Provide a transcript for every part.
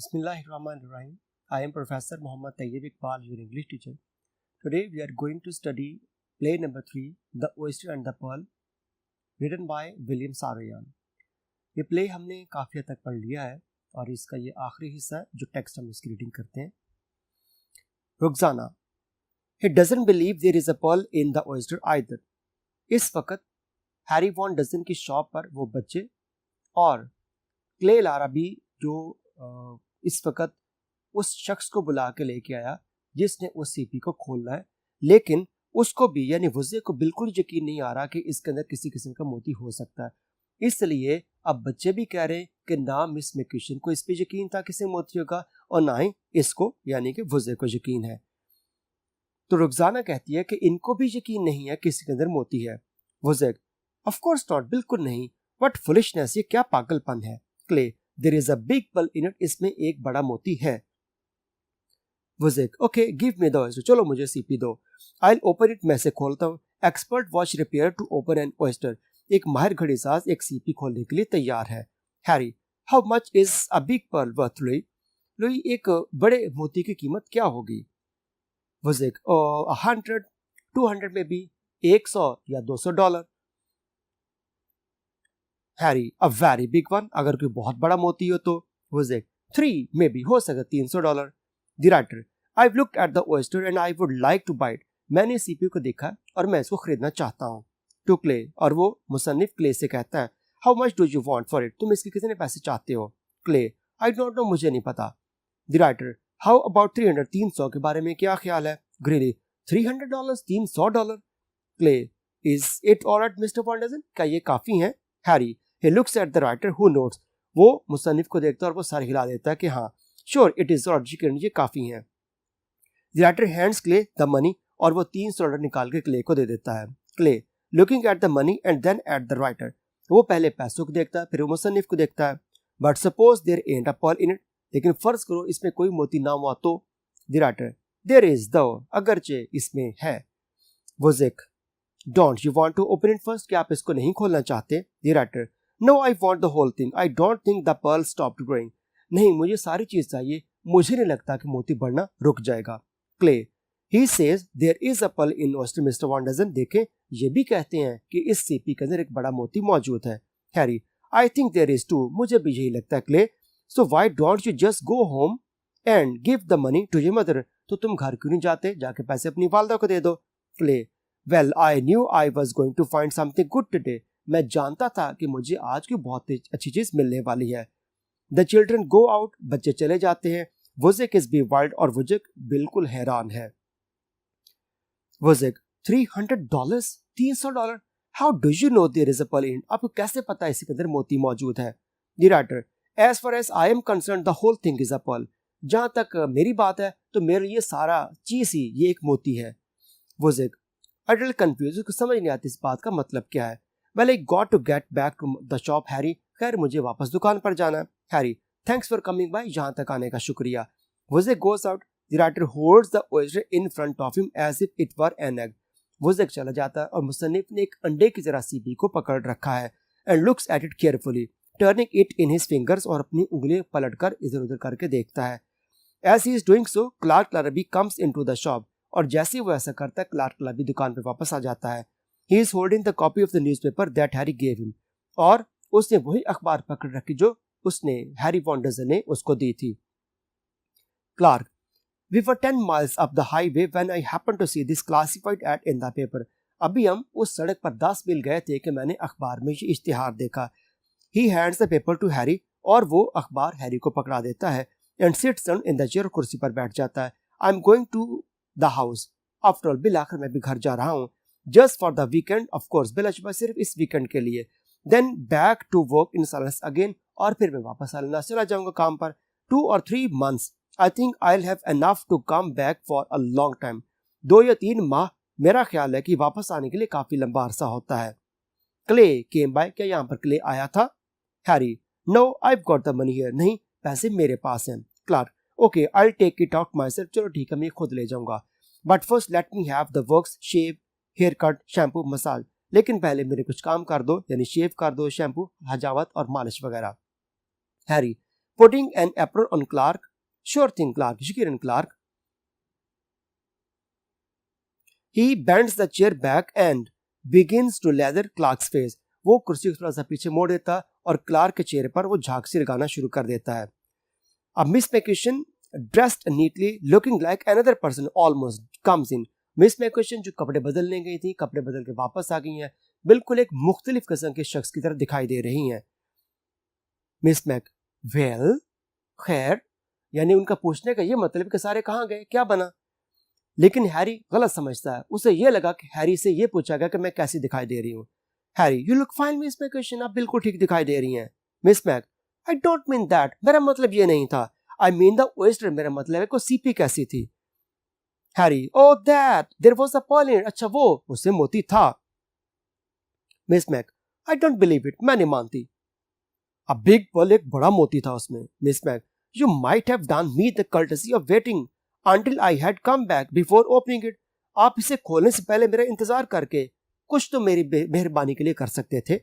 Bismillahirrahmanirrahim. I am Professor Muhammad Tayyib Iqbal, your English teacher. Today we are going to study play number 3, The Oyster and the Pearl, written by William Saroyan. ये play हमने काफ़ी हद तक पढ़ लिया है और इसका ये आखिरी हिस्सा है जो टेक्स्ट हम इसकी रीडिंग करते हैं. Rukhsana, He doesn't believe there is a pearl in the oyster either. इस वक्त हैरी वॉन डजन की शॉप पर वो बच्चे और क्ले लाराबी जो इस वक्त उस शख्स को बुला के लेके आया जिसने उस सीपी को खोलना है, लेकिन उसको भी यानी वुज़े को बिल्कुल यकीन नहीं आ रहा कि इसके अंदर किसी किस्म का मोती हो सकता है. इसलिए अब बच्चे भी कह रहे हैं कि ना मिस मैक्यूशन को इस पे यकीन था किसी मोती होगा और ना ही इसको यानी कि वुज़े को यकीन है. तो रुखसाना कहती है कि इनको भी यकीन नहीं है किसी के अंदर मोती है. वुज़े, ऑफ कोर्स नॉट, बिल्कुल नहीं. व्हाट फुलिशनेस, ये क्या पागलपन है. Clay, there is a big pearl in it, इसमें एक बड़ा मोती है. वुज़े, okay give me the oyster, चलो मुझे सीपी दो. आई विल ओपन इट, मैं से खोलता हूँ. Expert watch repair to open an oyster, एक माहिर घड़ीसाज एक सीपी खोलने के लिए तैयार है. Harry, how much is a big pearl worth Louie. Louie, एक बड़े मोती की कीमत क्या होगी. वुज़े, 100, 200 में भी, 100 या $200. Harry, a very big one, अगर कोई बहुत बड़ा मोती हो तो. वुज़े, 3 में भी, हो सके $300. The writer, I have looked at the oyster and I would like to buy it, मैंने सीपी को देखा और मैं इसको खरीदना चाहता हूँ. टू क्ले, और वो मुसन्निफ क्ले से कहता है, how much do you want for it, तुम इसके कितने पैसे चाहते हो. क्ले, आई डोंट नो, मुझे नहीं पता. द राइटर, हाउ अबाउट 300, 300 के बारे में क्या ख्याल है. ग्रेली, $300, $300. Clay, is it alright mister Wonderson, क्या ये काफी है. Harry, he looks at the writer who notes, वो मुसन्निफ को देखता है और वो सर हिला देता है कि हाँ, sure it is logical, ये काफी है. The writer hands Clay the money, और वो $300 निकाल के क्ले को दे देता है. Clay, looking at the money and then at the writer, वो पहले पैसों को देखता है फिर वो मुसन्निफ को देखता है. But suppose there ain't a pearl in it, लेकिन फर्ज करो इसमें कोई मोती ना हुआ तो. The writer, there is though, अगरचे इसमें है. Wozzeck, don't you want to open it first, क्या आप इसको नहीं खोलना चाहते. The writer, No, I want the whole thing. I don't think the pearl stopped growing. नहीं, मुझे सारी चीज चाहिए, मुझे नहीं लगता कि मोती बढ़ना रुक जाएगा. Clay, he says there is a pearl in oyster, Mr. Wonderson. देखें, ये भी कहते हैं कि इस सीपी के अंदर एक बड़ा मोती मौजूद है. Harry, I think there is too. मुझे भी यही लगता है. Clay, so why don't you just go home and give the money to your mother? तो तुम घर क्यों नहीं जाते, जाके पैसे अपनी वालदा को दे दो. Clay, well, I knew I was going to find something good today. मैं जानता था कि मुझे आज की बहुत अच्छी चीज मिलने वाली है. द चिल्ड्रन गो आउट, बच्चे चले जाते हैं. वुज़ेक इज बी वाइल्ड, और वुज़ेक बिल्कुल हैरान है. वुज़ेक, $300, $300, how do you know there is a pearl in, आपको कैसे पता है इसके अंदर मोती मौजूद है. The writer, as far as I am concern the whole thing is a pearl, जहां तक मेरी बात है तो मेरे लिए सारा चीज ही ये एक मोती है. वुज़ेक, अटल कंफ्यूज, उसको समझ नहीं आती इस बात का मतलब क्या है. Well, I got to get back to the shop, Harry. खैर मुझे वापस दुकान पर जाना है. Harry, thanks for coming by. यहाँ तक आने का शुक्रिया. Wozzeck goes out. The writer holds the oyster in front of him as if it were an egg. Wozzeck चला जाता है और मुसन्निफ ने एक अंडे की जरा सीपी को पकड़ रखा है. And looks at it carefully, turning it in his fingers, और अपनी उंगलियां पलटकर इधर उधर करके देखता है. As he is doing so, Clark Larrabee comes into the shop. और जैसे वो ऐसा करता है, क्लार्क लारबी दुकान पर वापस आ जाता है. He is holding the copy of the newspaper that Harry gave him. और उसने वही अखबार पकड़ रखी जो उसने हैरी वॉन्डरसन ने उसको दी थी. Clark, we were 10 miles up the highway when I happened to see this classified ad in the paper. अभी हम उस सड़क पर 10 मील गए थे कि मैंने अखबार में ये इश्तिहार देखा. He hands the paper to Harry, और वो अखबार हैरी को पकड़ा देता है. And sits down in the chair, कुर्सी पर बैठ जाता है. I'm going to the house. After all, bill आखिर मैं भी घर जा रहा हूँ. Just for the weekend, of course, बिलाशुबा सिर्फ इस वीकेंड के लिए. Then back to work in silence again, और फिर मैं वापस सालनास चला जाऊंगा काम पर. 2 or 3 months, I think I'll have enough to come back for a long time. 2 या 3 माह मेरा ख्याल है कि वापस आने के लिए काफी लंबा अरसा होता है. Clay came by, क्या यहाँ पर क्ले आया था. Harry, no, I've got the money here. नहीं, पैसे मेरे पास हैं. Clark, okay, I'll take it out myself. चलो ठीक है, मैं खुद ले जाऊंगा. But first let me have the works, shave, hair cut, shampoo, massage. लेकिन पहले मेरे कुछ काम कर दो, यानी शेव कर दो, शैम्पू, हजावत और मालिश वगैरह. Harry, putting an apron on Clark. Sure thing, Clark. यकीनन Clark. He bends the chair back and begins to lather Clark's face. वो कुर्सी को थोड़ा सा पीछे मोड़ देता और क्लार्क के चेहरे पर वो झांकसी लगाना शुरू कर देता है. अब मिस मैक्यूशन dressed neatly, looking like another person almost comes in. Miss मैक्यूशन जो कपड़े बदलने गई थी, कपड़े बदल के वापस आ गई हैं, बिल्कुल एक मुख्तलिफ किस्म के शख्स की तरह दिखाई दे रही हैं. मिस मैक, वेल, खैर, यानी उनका पूछने का ये मतलब कि सारे कहाँ गए, क्या बना. लेकिन हैरी गलत समझता है. उसे यह लगा कि हैरी से यह पूछा गया कि मैं कैसी दिखाई दे रही हूँ. Harry, you look fine miss मैक्यूशन, आप बिल्कुल ठीक दिखाई दे रही हैं. Miss Mac, I don't mean that, मेरा मतलब ये नहीं था. आई मीन द ओएस्टर, मेरा मतलब है को सीपी कैसी थी. Harry, oh that, there was a pearl. अच्छा वो, उससे मोती था. Miss Mac, I don't believe it, मैं नहीं मानती. अ बिग पर्ल, एक बड़ा मोती था उसमें. Miss Mac, you might have done me the courtesy of waiting until I had come back before opening it. आप इसे खोलने से पहले मेरा इंतजार करके कुछ तो मेरी मेहरबानी के लिए कर सकते थे.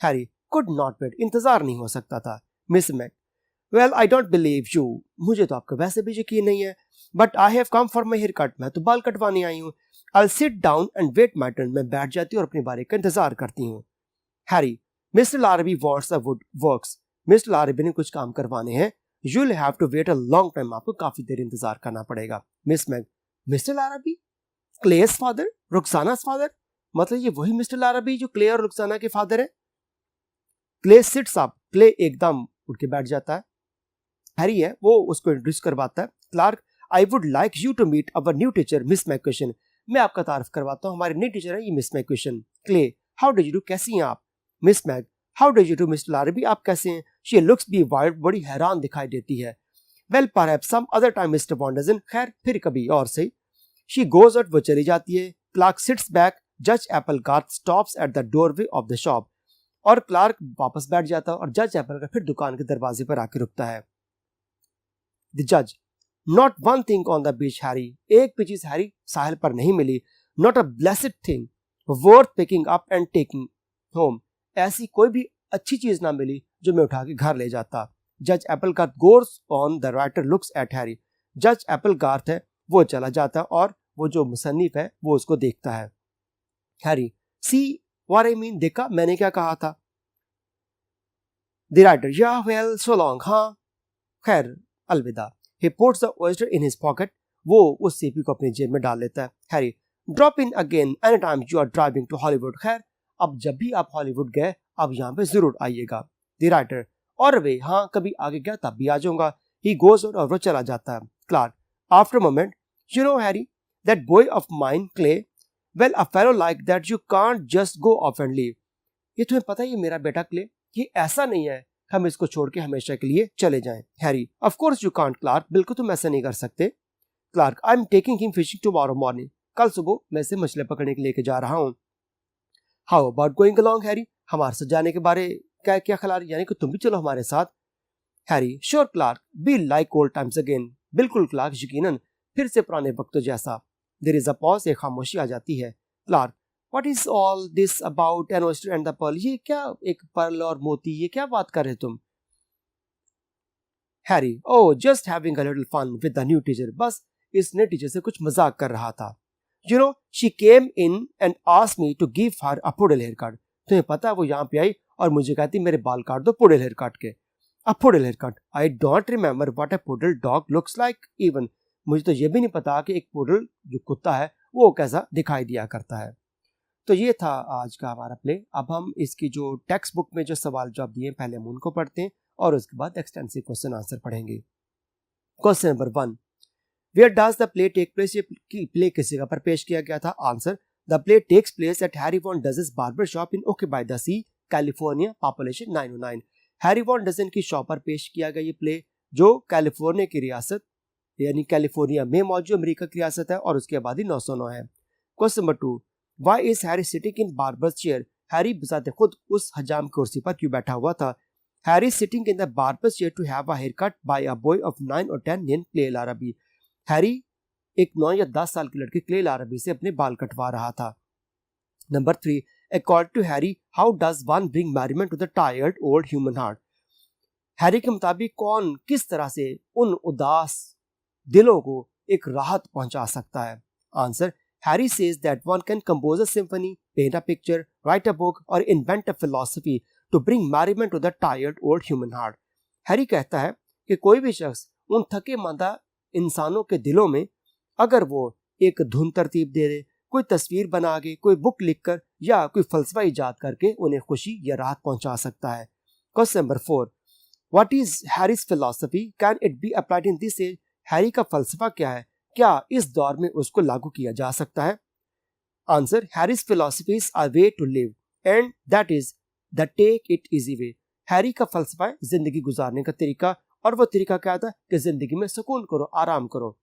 हैरी, could not wait, इंतजार नहीं हो सकता था. Miss Mac, well I don't believe you, मुझे तो आपका वैसे भी यकीन नहीं है. But I have come for my haircut, मैं तो बाल कटवाने आई हूँ. I'll sit down and wait my turn, मैं बैठ जाती हूँ और अपनी बारी का इंतजार करती हूँ. Harry, mister Larrabee wants the wood works, mister Larrabee ने कुछ काम करवाने हैं. You'll have to wait a long time, आपको काफी देर इंतजार करना पड़ेगा. Miss Mac, mister Larrabee, Clay's father, रुक्साना's फादर, मतलब ये वही मिस्टर लाराबी जो क्ले और रुक्साना के फादर है. क्ले सिट्स अप, क्ले एकदम उठ के बैठ जाता है. हैरी है वो उसको इंट्रोड्यूस करवाता है. Clark, I would like you to meet our new teacher miss मैक्यूशन, मैं आपका तारीफ करवाता हूँ, हमारी नई टीचर है ये मिस मैक्यूशन. Clay, how do you do, कैसी हैं आप. Miss Mac, how do you do mister Larrabee, आप कैसे हैं. शी लुक्स बी वाइल्ड, बड़ी हैरान दिखाई देती है. Well perhaps some other time Mister Wonderson, खैर फिर कभी और सही. शी गोज आउट, वो चली जाती है. क्लार्क सिट्स बैक, जज Applegarth stops at the doorway of the shop, और क्लार्क वापस बैठ जाता है और जज एप्पलगार्थ फिर दुकान के दरवाजे पर आके रुकता है. द जज, not one thing on the beach Harry, एक भी चीज हैरी साहिल पर नहीं मिली. Not a blessed thing worth picking up and taking home, ऐसी कोई भी अच्छी चीज ना मिली जो मैं उठा के घर ले जाता. जज Applegarth goes on, the writer looks at Harry, जज एप्पलगार्थ है वो चला जाता और वो जो मुसन्निफ है वो उसको देखता है. Harry, see what I mean, देखा मैंने क्या कहा था. द राइटर, या वेल सो लॉन्ग, हाँ खैर अलविदा. He puts the oyster in his pocket, वो उस सीपी को अपनी जेब में डाल लेता है. Harry, drop in again any time you are driving to Hollywood, खैर अब जब भी आप हॉलीवुड गए आप यहाँ पे जरूर आइएगा. द राइटर, और वे, हाँ कभी आगे गया तब भी आ जाऊंगा. ही गोज आउट, और वो चला जाता है. Clark, after moment, you know Harry, that boy of mine Clay, well a fellow like that you can't just go off and leave, ये तुम्हें पता है ये मेरा बेटा क्ले, ये ऐसा नहीं है हम इसको छोड़ के हमेशा के लिए चले जाएं. Harry, of course you can't Clark, बिल्कुल तुम ऐसा नहीं कर सकते. Clark, I am taking him fishing tomorrow morning, कल सुबह मैं इसे मछली पकड़ने के लेके जा रहा हूँ. How about going along Harry, हमारे साथ जाने के बारे क्या क्या ख्याल, यानी कि तुम भी चलो हमारे साथ. Harry, sure Clark, be like old times again, बिल्कुल क्लार्क यकीनन फिर से पुराने वक्तों जैसा. देयर इज अ पॉज, एक खामोशी आ जाती है. Clark, what is all this about an oyster and the pearl, ये क्या एक पर्ल और मोती, ये क्या बात कर रहे तुम. Harry, oh just having a little fun with the new teacher, बस इस नए टीचर से कुछ मजाक कर रहा था. You know, she came in and asked me to give her a poodle haircut. तुम्हें पता है वो यहाँ पे आई और मुझे कहती मेरे बाल काट दो poodle haircut के. A poodle haircut. I don't remember what a poodle dog looks like even. मुझे तो ये भी नहीं पता कि एक poodle जो कुत्ता है वो कैसा दिखाई दिया करता है. तो ये था आज का हमारा प्ले. अब हम इसकी जो टेक्स्ट बुक में जो सवाल जवाब दिए पहले हम उनको पढ़ते हैं और उसके बाद एक्सटेंसिव क्वेश्चन आंसर पढ़ेंगे. Question number 1, Where does the play take place? ये प्ले किस जगह पर पेश किया गया था. Answer, The play takes place at Harry Von Dussen's barber shop in Oak by the Sea, California, population 909. Harry Von Dusen की शॉप पर पेश किया गया ये प्ले जो कैलिफोर्निया की रियासत यानी कैलिफोर्निया में मौजूद अमेरिका की रियासत है और उसकी आबादी 909 है. Question number 2, Why is Harry sitting in barber's chair? Harry बजाते खुद उस हजाम कुर्सी पर क्यों बैठा हुआ था. Harry sitting in the barber's chair to have a haircut by a boy of 9 or 10 named Clay Larrabee. Harry एक 9 या 10 साल की लड़की क्ले लारबी से अपने बाल कटवा रहा था. Number 3, according to Harry, how does one bring merriment to the tired old human heart. Harry के मुताबिक कौन किस तरह से उन उदास दिलों को एक राहत पहुंचा सकता है? Answer, Harry says that one can compose a symphony, paint a picture, write a book और invent a philosophy to bring merriment to the tired old human heart. Harry कहता है कि कोई भी शख्स उन थके मांदा इंसानों के दिलों में अगर वो एक धुन तरतीब दे दे, कोई तस्वीर बना के, कोई बुक लिखकर या कोई फलसफा इजाद करके उन्हें खुशी या राहत पहुंचा सकता है। Question number 4, what is Harry's philosophy, can it be applied in this age? Harry का फलसफा क्या है, क्या इस दौर में उसको लागू किया जा सकता है? Answer, Harry's philosophy is a way to live and that is the take it easy way. Harry का फलसफा है जिंदगी गुजारने का तरीका, और वो तरीका क्या था कि जिंदगी में सुकून करो, आराम करो।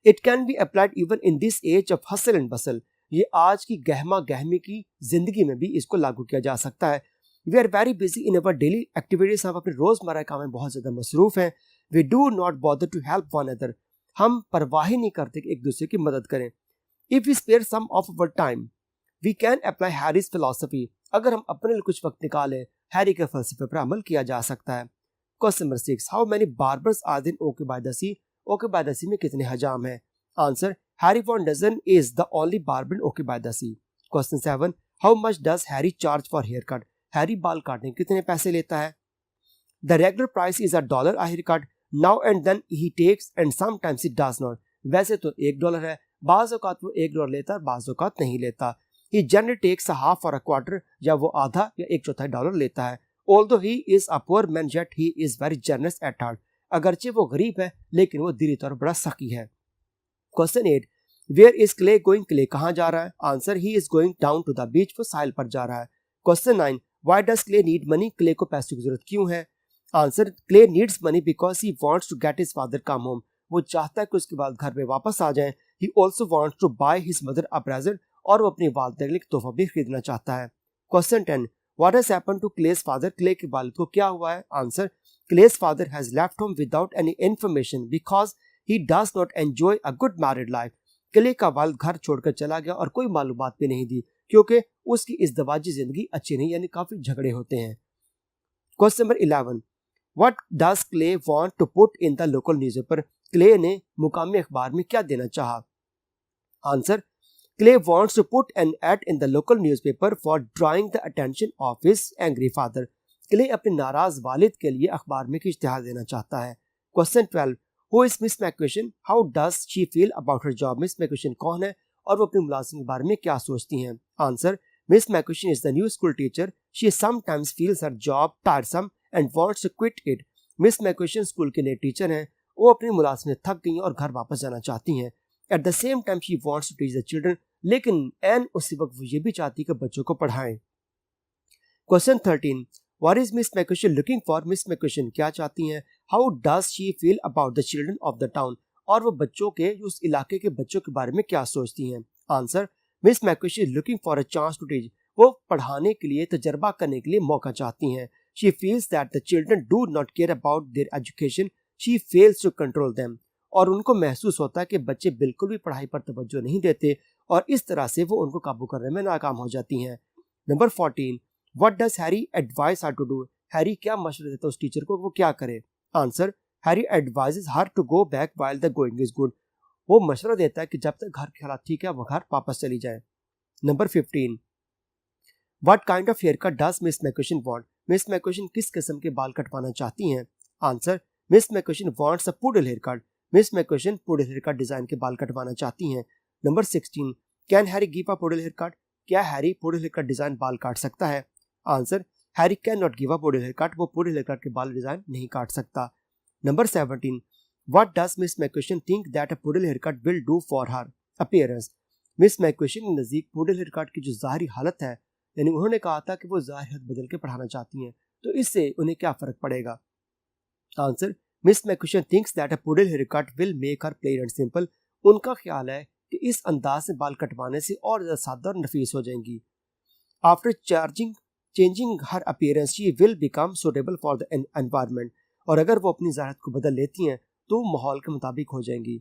It can be applied even in this age of hustle and bustle. ये आज की गहमा गहमी की जिंदगी में भी इसको लागू किया जा सकता है। We are very busy in our daily activities, हम अपने रोजमर्रा काम में बहुत ज्यादा मसरूफ हैं। We do not bother to help one other, हम परवाह ही नहीं करते कि एक दूसरे की मदद करें। If we spare some of our time we can apply Harry's philosophy, अगर हम अपने लिए कुछ वक्त निकालें हैरी के फलसफे पर अमल किया जा सकता है। Question number 6, how many barbers are there in Okay by the Sea? Okay by the Sea में कितने हजाम हैं? Answer, Harry one dozen is the only barber in Okay by the Sea. Question 7, how much does Harry charge for haircut? Harry बाल काटने कितने पैसे लेता है? The regular price is $1 a haircut, now and then he takes and sometimes he does not. वैसे तो $1 है, बाज़ औक़ात वो $1 लेता है, बाज़ औक़ात नहीं लेता। ही जनरली टेक्स अ हाफ और अ क्वार्टर, या वो आधा या $1/4 लेता है। Although he is a poor man yet he is very generous at heart, अगरचे वो गरीब है लेकिन वो दिली तौर पर बड़ा सखी है। Question 8, where is Clay going? Clay कहाँ जा रहा है? Answer, he is going down to the beach, वो साहिल पर जा रहा है। Question 9, why does Clay need money? Clay को पैसों की जरूरत क्यों है? Answer, Clay needs money because he wants to get his father come home, वो चाहता है कि उसके बाद घर में वापस आ जाएं। He also wants to buy his mother a present, और वो अपनी वालिदा के लिए तोहफा भी खरीदना चाहता है। Question 10, what has happened to Clay's father? Clay के वालिद को क्या हुआ है? Answer, Clay's father has left home without any information because he does not enjoy a good married life. Clay का वालिद घर छोड़कर चला गया और कोई मालूमात भी नहीं दी क्योंकि उसकी इज़्दिवाजी जिंदगी अच्छी नहीं, यानी काफी झगड़े होते हैं। Question number 11, what does Clay want to put in the local newspaper? Clay ने मुकामी अखबार में क्या देना चाहा? Answer, Clay wants to put an ad in the local newspaper for drawing the attention of his angry father. Clay अपने नाराज वालिद के लिए अखबार में इश्तिहार देना चाहता है। Question 12, who is Miss McCutcheon? How does she feel about her job? Miss McCutcheon कौन है और वो अपने मुलाजिम के बारे में क्या सोचती हैं? Answer, Miss McCutcheon is the new school teacher, she sometimes feels her job tiresome and wants to quit it. Miss McCutcheon school के नए टीचर हैं, वो अपनी मुलाजिम में थक गई और घर वापस जाना चाहती हैं। At the same time she wants to teach the children, लेकिन एन उसी वक्त वो ये भी चाहती है कि बच्चों को पढ़ाएं। Question 13, what is Miss McCutcheon looking for? Miss McCutcheon क्या चाहती हैं? How does she feel about the children of the town, और वो बच्चों के, उस इलाके के बच्चों के बारे में क्या सोचती हैं? Answer, Miss McCutcheon is looking for a chance to teach, वो पढ़ाने के लिए, तजर्बा करने के लिए मौका चाहती हैं। She feels that the children do not care about their education, she fails to control them, और उनको महसूस होता है कि बच्चे बिल्कुल भी पढ़ाई पर तवज्जो नहीं देते और इस तरह से वो उनको काबू करने में नाकाम हो जाती हैं। Number 14, what does Harry advise her to do? Harry क्या मशवरा देता है उस टीचर को वो क्या करे? Answer, Harry advises her to go back while the going is good, वो मशवरा देता है कि जब तक घर के हालात ठीक है वो घर वापस चली जाए। Number 15, what kind of haircut does Miss McCutcheon want? Miss McCutcheon किस किस्म के बाल कटवाना चाहती हैं? Answer, Miss McCutcheon wants a poodle haircut, Miss McCutcheon poodle haircut design के बाल कटवाना चाहती हैं। Number 16, can Harry give a poodle haircut? क्या Harry poodle haircut design बाल काट सकता है? Answer, Harry can not give a poodle hair cut, वो पुडल हेयर कट के बाल डिजाइन नहीं काट सकता। Number 17, what does Miss McCutcheon think that a poodle haircut will do for her appearance? Miss McCutcheon के नजदीक poodle hair cut की जो ज़ाहिरी हालत है, यानी उन्होंने कहा था कि वो ज़ाहिर हालत बदल के पढ़ाना चाहती हैं, तो इससे उन्हें क्या फर्क पड़ेगा? Answer, Miss McCutcheon thinks that a poodle haircut will make her plain and simple, उनका ख्याल है कि इस अंदाज से बाल कटवाने से और ज्यादा सादा और नफीस हो जाएंगी। After changing her appearance she will become suitable for the environment, और अगर वो अपनी ज़ाहिरत को बदल लेती हैं तो माहौल के मुताबिक हो जाएंगी।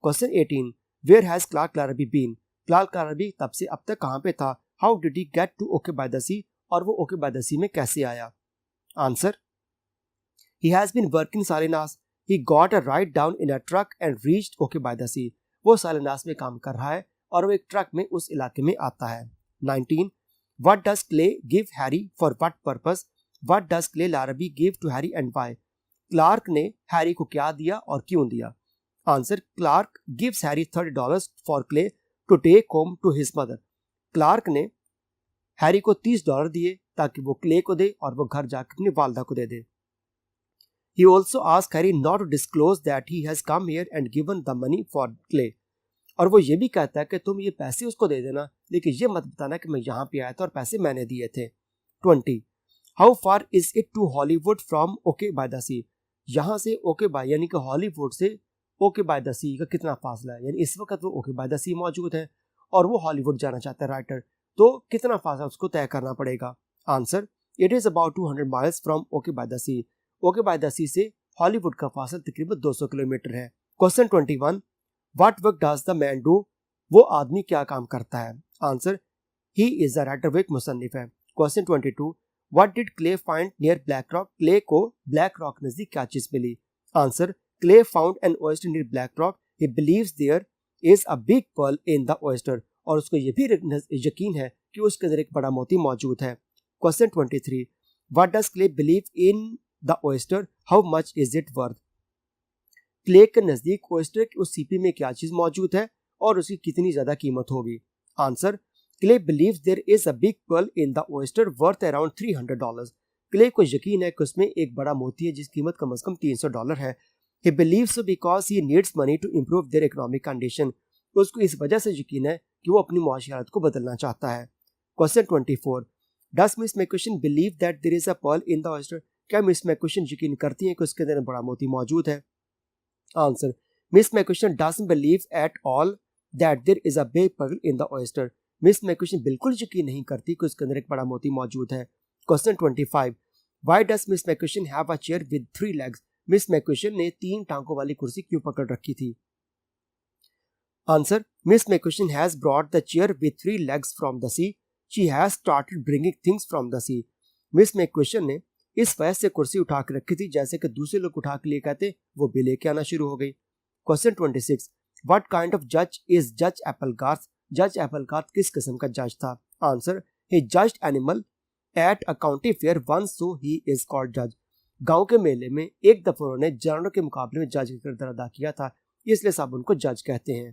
Question 18, where has Clark Clarby been? Clark Clarby तब से अब तक कहाँ पे था? How did he get to Okay by the Sea, और वो ओके बाय द सी में कैसे आया? Answer, He has been working Salinas. He got a ride down in a truck and reached Okay by the sea. वो Salinas में काम कर रहा है और वो एक ट्रक में उस इलाके में आता है. 19. What does Clay give Harry for what purpose? What does Clay Larrabee give to Harry and why? Clark ने हैरी को क्या दिया और क्यों दिया? Answer, Clark gives Harry $30 for Clay to take home to his mother. Clark ने Harry को $30 दिए ताकि वो क्ले को दे और वो घर जाकर अपनी वालदा को दे दे. He also asked Harry not to disclose that he has come here and given the money for Clay. और वो ये भी कहता है कि तुम ये पैसे उसको दे देना, लेकिन ये मत बताना कि मैं यहाँ पे आया था और पैसे मैंने दिए थे. 20. How far is it to Hollywood from Okay by the Sea? यहाँ से ओके बाय यानी कि हॉलीवुड से ओके बाय द सी का कितना फासला है. यानी इस वक्त वो ओके बाय द सी मौजूद है और वो हॉलीवुड जाना चाहता है राइटर, तो कितना फासला उसको तय करना पड़ेगा. Answer, it is about 200 miles from Okay by the Sea. Okay by the Sea से हॉलीवुड का फासला तकरीबन 200 किलोमीटर है. Question 21. What work does the man do? वो आदमी क्या काम करता है? Answer, he is the writer, वो एक मुसन्निफ है. Question 22. What did Clay find near Black Rock? Clay को Black Rock नजदीक क्या चीज मिली? Answer, Clay found an oyster near Black Rock. He believes there is a big pearl in the oyster. और उसको ये भी यकीन है कि उसके अंदर एक बड़ा मोती मौजूद है. Question 23. What does Clay believe in the oyster? How much is it worth? Clay के नजदीक oyster की उस सीपी में क्या चीज मौजूद है और उसकी कितनी ज्यादा कीमत होगी? Answer, Clay believes there is a big pearl in the oyster worth around $300. Clay को यकीन है कि उसमें एक बड़ा मोती है जिसकी कीमत कम से कम $300 है. He believes so because he needs money to improve their economic condition. उसको इस वजह से यकीन है कि वो अपनी मुआशी हालत को बदलना चाहता है. Question 24. Does Miss McCushion believe that there is a pearl in the oyster? क्या मिस मैककुशन यकीन करती है कि उसके अंदर बड़ा मोती मौजूद है? Answer, Miss McCushion doesn't believe at all that there is a big pearl in the oyster. Miss McCutcheon बिल्कुल यकीन नहीं करती कि उसके अंदर एक बड़ा मोती मौजूद है. Question 25. Why does Miss McCushion have a chair with 3 legs? Miss McCutcheon ने 3 टांगों वाली कुर्सी क्यों पकड़ रखी थी? Answer, Miss McCushion has brought the chair with 3 legs from the sea. She has started bringing things from the sea. Miss McCutcheon ने इस वजह से कुर्सी उठा के रखी थी जैसे कि दूसरे लोग उठा के लिए कहते वो भी लेके आना शुरू हो गई. Question 26. What kind of judge is Judge Applegarth? जज एप्पलगार्थ किस किस्म का जज था? Answer, he judged animal at a county fair once, so he is called judge. गांव के मेले में एक दफा उन्होंने जानवरों के मुकाबले में जज का किरदार अदा किया था, इसलिए सब उनको जज कहते हैं.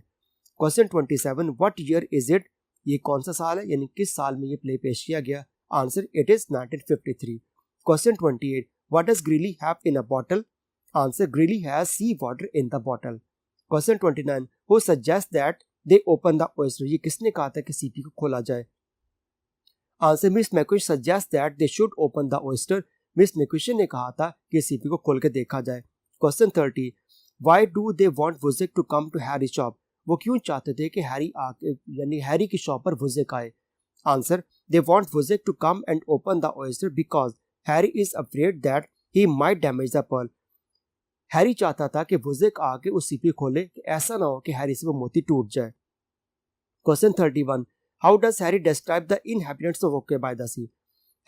Question 27. What year is it? ये कौन सा साल है यानी किस साल में ये प्ले पेश किया गया? Answer, it is 1953. Question 28. What does Greeley have in a bottle? Answer, Greeley has sea water in the bottle. Question 29. Who suggests that they open the oyster? ये किसने कहा था कि सीपी को खोला जाए? Answer, Miss McCutcheon suggest that they should open the oyster. Miss McCutcheon ने कहा था कि सीपी को खोल के देखा जाए. Question 30. Why do they want Vujik to come to Harry shop? वो क्यों चाहते थे कि हैरी आके यानी हैरी की शॉप पर वुजिक आए? Answer, they want Vujik to come and open the oyster because Harry is afraid that he might damage the pearl. Harry चाहता था कि वुजिक आके उस सीपी खोले कि ऐसा ना हो कि हैरी से वो मोती टूट जाए. Question 31. How does Harry describe the inhabitants of okay by the sea?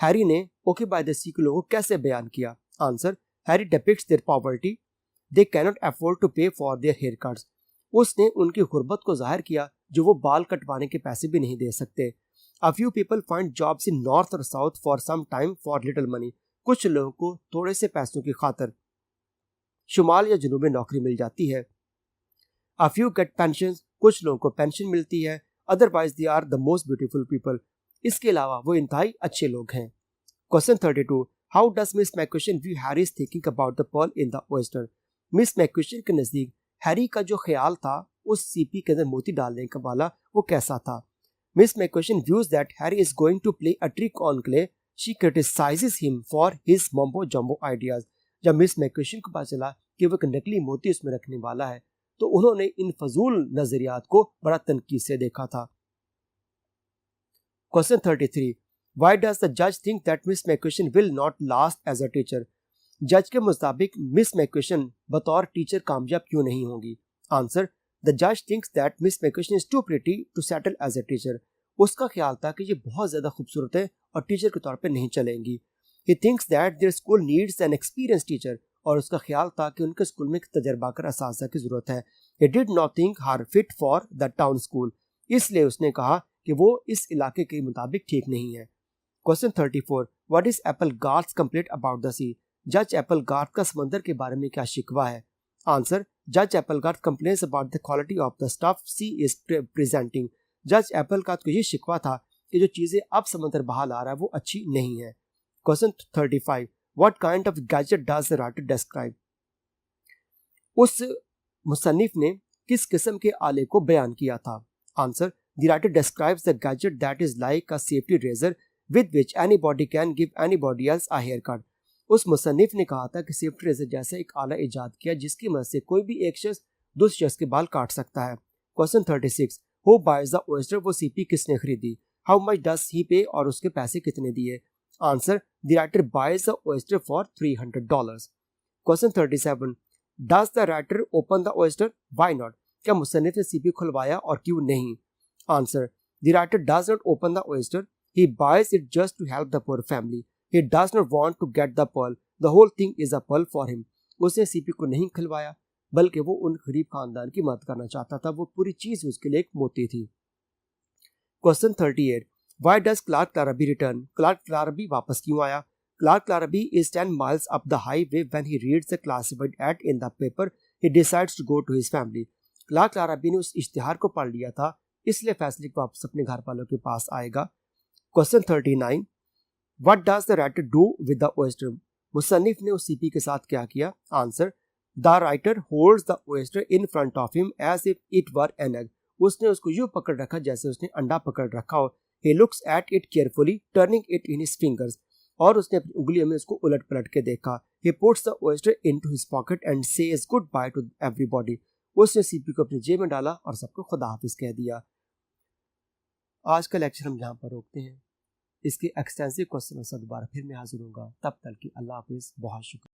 Harry ने ओके बाय द सी के लोगों को कैसे बयान किया? Answer, Harry depicts their poverty. They can not afford to pay for their haircuts. उसने उनकी गुर्बत को जाहिर किया जो वो बाल कटवाने के पैसे भी नहीं दे सकते. A few people find jobs in north और south for some time for little money. कुछ लोगों को थोड़े से पैसों की खातर शुमाल या जुनूब में नौकरी मिल जाती है. A few get pension. कुछ लोगों को पेंशन मिलती है. Otherwise they are the most beautiful people. इसके अलावा वो इंतहाई अच्छे लोग हैं. Question 32. How does Miss McCutcheon view Harry's thinking about the pearl in the oyster? Miss McCutcheon के नजदीक हैरी का जो ख्याल था उस सीपी के अंदर मोती डालने का वाला वो कैसा था? Miss McCutcheon views that Harry is going to play a trick on Clay. She criticises him for his mumbo jumbo ideas. जब मिस मैककुशन को पता चला कि वो एक नकली मोती उसमें रखने वाला है तो उन्होंने इन फजूल नजरियात को बड़ा तनकीद से देखा था. क्वेश्चन 33. व्हाई डज द जज think that Miss McCutcheon will not last as a teacher? जज के मुताबिक मिस मैककुशन बतौर टीचर कामयाब क्यों नहीं होगी? आंसर, द जज thinks that Miss McCutcheon is too pretty to settle as a teacher. उसका ख्याल था कि ये बहुत ज्यादा खूबसूरत है और टीचर के तौर पर नहीं चलेंगी. He thinks that their school needs an experienced teacher. और उसका ख्याल था कि उनके स्कूल में एक तजर्बाकार असातिज़ा की ज़रूरत है. He did not think her fit for the town school. इसलिए उसने कहा कि वो इस इलाके के मुताबिक ठीक नहीं है. Question 34. What is Applegarth's complaint about the sea? जज एप्पलगार्थ का समंदर के बारे में क्या शिकवा है? आंसर. जज एप्पलगार्थ complains about the quality of the stuff sea is presenting. जज एप्पलगार्थ को ये शिकवा था कि जो चीज़ें अब समंदर बहा ला रहा है वो अच्छी नहीं है. Question 35. What kind of gadget does the writer describe? उस मुसन्निफ ने किस किस्म के आले को बयान किया था? Answer. The writer describes the gadget that is like a safety razor with which anybody can give anybody else a haircut. उस मुसन्निफ ने कहा था कि सेफ्टी रेजर जैसा एक आला इजाद किया जिसकी मदद से कोई भी एक शख्स दूसरे शख्स के बाल काट सकता है. Question 36. Who buys the oyster? वो सीपी किसने खरीदी? How much does he pay? और उसके पैसे कितने दिए? Answer. The writer buys the oyster for $300. Question 37. Does the writer open the oyster? Why not? क्या मुसन्निफ ने सीपी खुलवाया और क्यों नहीं? Answer. The writer does not open the oyster. He buys it just to help the poor family. He does not want to get the pearl. The whole thing is a pearl for him. उसने CP को नहीं खुलवाया बल्कि वो उन गरीब खानदान की मदद करना चाहता था. वो पूरी चीज उसके लिए एक मोती थी. Question 38. Why does Clark Larrabee return? Clark Larrabee वापस क्यों आया? Clark Larrabee is 10 miles up the highway when he reads the classified ad in the paper. He decides to go to his family. Clark Larrabee ने उस इश्तिहार को पढ़ लिया था इसलिए फैसले को वापस अपने घर वालों के पास आएगा. Question 39. What does the writer do with the oyster? मुसन्निफ ने उस सीपी के साथ क्या किया? Answer. The writer holds the oyster in front of him as if it were an egg. उसने उसको यूं पकड़ रखा जैसे उसने अंडा पकड़ रखा हो. He looks at it carefully, turning it in his fingers. और उसने अपनी उंगलियों में उसको उलट पलट के देखा. He puts the oyster into his pocket and says goodbye to everybody. उसने सीपी को अपनी जेब में डाला और सबको खुदा हाफिज कह दिया. आज का लेक्चर हम यहाँ पर रोकते हैं. इसके एक्सटेंसिव क्वेश्चन से दोबारा फिर मैं हाजिर होऊंगा. तब तक कि अल्लाह हाफिज. बहुत शुक्रिया.